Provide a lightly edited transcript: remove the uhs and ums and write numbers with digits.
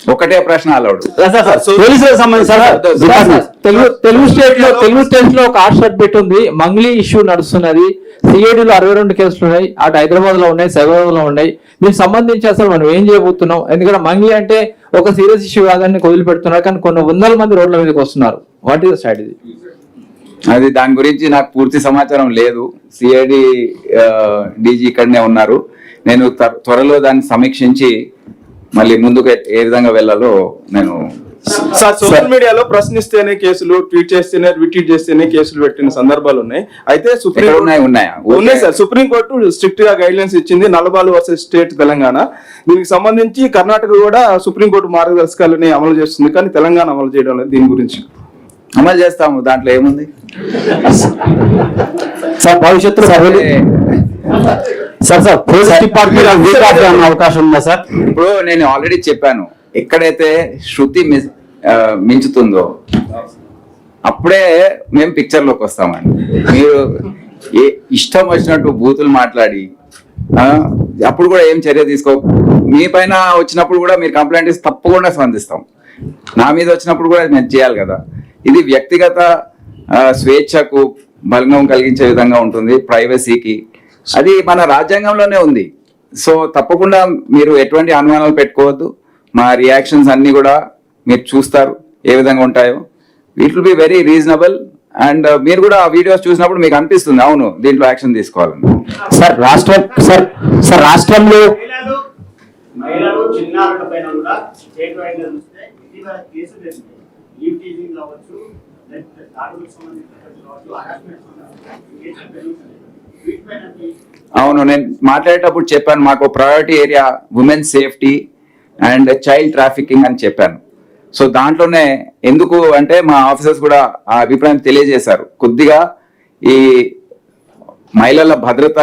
ఒకటే ప్రశ్న అలౌడ్. పోలీసులకు సంబంధించి తెలుగు స్టేట్ లో ఒక ఆర్ట్ పెట్టి ఉంది. మంగ్లీ ఇష్యూ నడుస్తున్నది. సిఐడిలో 62 కేసులు ఉన్నాయి. అటు హైదరాబాద్ లో ఉన్నాయి, సైబరాబాద్ లో ఉన్నాయి. దీనికి సంబంధించి అసలు మనం ఏం చేయబోతున్నాం? ఎందుకంటే మంగ్లీ అంటే ఒక సీరియస్ ఇష్యూ కాదని వదిలిపెడుతున్నారు, కానీ కొన్ని వందల మంది రోడ్ల మీదకి వస్తున్నారు. What is the strategy? అది దాని గురించి నాకు పూర్తి సమాచారం లేదు. సిఐడి డీజీ ఇక్కడనే ఉన్నారు. నేను త్వరలో దాన్ని సమీక్షించి మళ్ళీ ముందుకు ఏ విధంగా వెళ్ళాలో నేను. సార్, సోషల్ మీడియాలో ప్రశ్నిస్తేనే కేసులు, ట్వీట్ చేస్తేనే రిట్వీట్ చేస్తేనే కేసులు పెట్టిన సందర్భాలు ఉన్నాయి. అయితే ఉన్నాయి సార్. సుప్రీంకోర్టు స్ట్రిక్ట్ గా గైడ్ లైన్స్ ఇచ్చింది, నల్లబాలు వర్సెస్ స్టేట్ తెలంగాణ. దీనికి సంబంధించి కర్ణాటక కూడా సుప్రీంకోర్టు మార్గదర్శకాలని అమలు చేస్తుంది, కానీ తెలంగాణ అమలు చేయడం లేదు. దీని గురించి అమలు చేస్తాము, దాంట్లో ఏముంది సార్? భవిష్యత్తులో అవకాశం ఉందా సార్? ఇప్పుడు నేను ఆల్రెడీ చెప్పాను, ఎక్కడైతే శృతి మించుతుందో అప్పుడే మేము పిక్చర్ లోకి వస్తామండి. మీరు ఇష్టం వచ్చినట్టు బూతులు మాట్లాడి అప్పుడు కూడా ఏం చర్య తీసుకో. మీ పైన వచ్చినప్పుడు కూడా మీరు కంప్లైంట్ ఇస్తే తప్పకుండా స్పందిస్తాం. నా మీద వచ్చినప్పుడు కూడా నేను చేయాలి కదా. ఇది వ్యక్తిగత స్వేచ్ఛకు భంగం కలిగించే విధంగా ఉంటుంది, ప్రైవసీకి. అది మన రాజ్యాంగంలోనే ఉంది. సో తప్పకుండా మీరు ఎటువంటి అనుమానాలు పెట్టుకోవద్దు. మా రియాక్షన్స్ అన్ని కూడా మీరు చూస్తారు ఏ విధంగా ఉంటాయో. It will be very reasonable. And మీరు కూడా ఆ వీడియోస్ చూసినప్పుడు మీకు అనిపిస్తుంది అవును దీంట్లో యాక్షన్ తీసుకోవాలని. సార్ రాష్ట్రంలో అవును, నేను మాట్లాడేటప్పుడు చెప్పాను మాకు priority area women safety and child trafficking అని చెప్పాను. సో దాంట్లోనే ఎందుకు అంటే మా ఆఫీసర్స్ కూడా ఆ అభిప్రాయం తెలియజేశారు. కొద్దిగా ఈ మహిళల భద్రత